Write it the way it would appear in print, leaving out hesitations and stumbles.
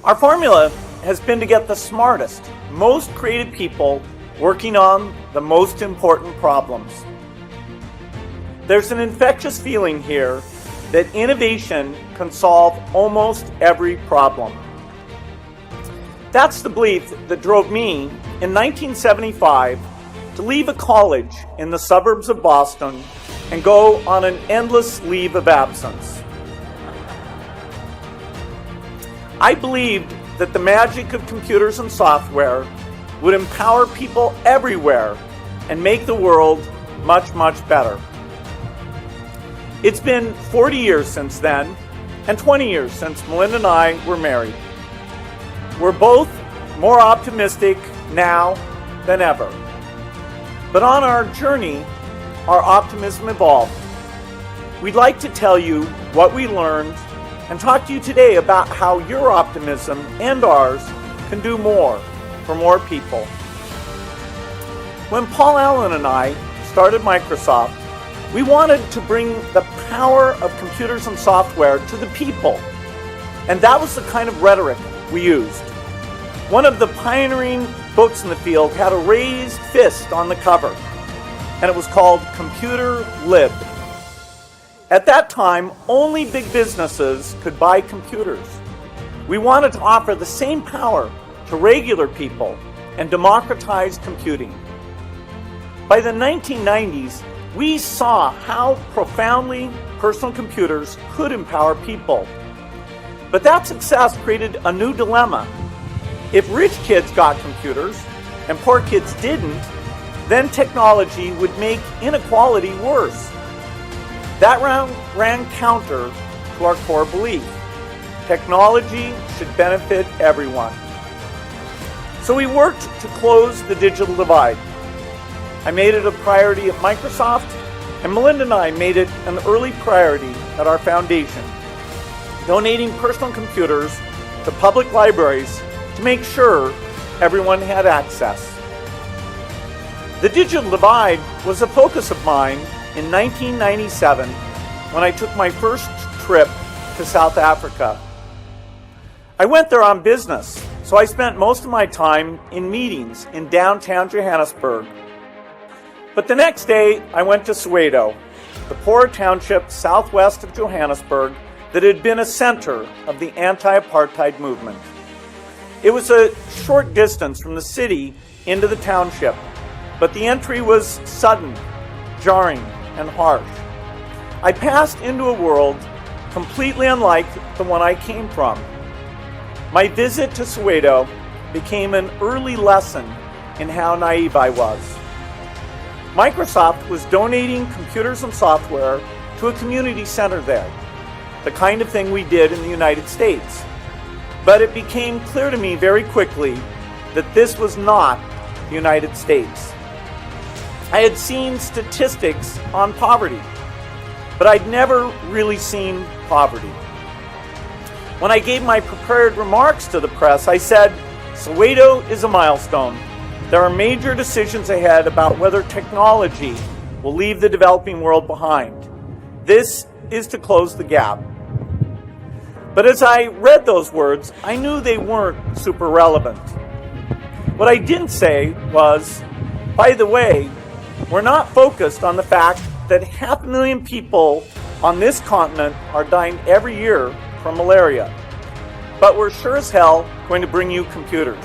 Our formula has been to get the smartest, most creative people working on the most important problems. There's an infectious feeling here that innovation can solve almost every problem. That's the belief that drove me in 1975 to leave a college in the suburbs of Boston and go on an endless leave of absence. I believed that the magic of computers and software would empower people everywhere and make the world much, much better. It's been 40 years since then, and 20 years since Melinda and I were married. We're both more optimistic now than ever. But on our journey, our optimism evolved. We'd like to tell you what we learned and talk to you today about how your optimism and ours can do more for more people. When Paul Allen and I started Microsoft, we wanted to bring the power of computers and software to the people. And that was the kind of rhetoric we used. One of the pioneering books in the field had a raised fist on the cover, and it was called Computer Lib. At that time, only big businesses could buy computers. We wanted to offer the same power to regular people and democratize computing. By the 1990s, we saw how profoundly personal computers could empower people. But that success created a new dilemma. If rich kids got computers and poor kids didn't, then technology would make inequality worse. That ran counter to our core belief. Technology should benefit everyone. So we worked to close the digital divide. I made it a priority at Microsoft, and Melinda and I made it an early priority at our foundation, donating personal computers to public libraries to make sure everyone had access. The digital divide was a focus of mine in 1997 when I took my first trip to South Africa. I went there on business, so I spent most of my time in meetings in downtown Johannesburg. But the next day, I went to Soweto, the poor township southwest of Johannesburg that had been a center of the anti-apartheid movement. It was a short distance from the city into the township, but the entry was sudden, jarring, and harsh. I passed into a world completely unlike the one I came from. My visit to Soweto became an early lesson in how naive I was. Microsoft was donating computers and software to a community center there, the kind of thing we did in the United States. But it became clear to me very quickly that this was not the United States. I had seen statistics on poverty, but I'd never really seen poverty. When I gave my prepared remarks to the press, I said, Soweto is a milestone. There are major decisions ahead about whether technology will leave the developing world behind. This is to close the gap. But as I read those words, I knew they weren't super relevant. What I didn't say was, by the way, we're not focused on the fact that 500,000 people on this continent are dying every year from malaria. But we're sure as hell going to bring you computers.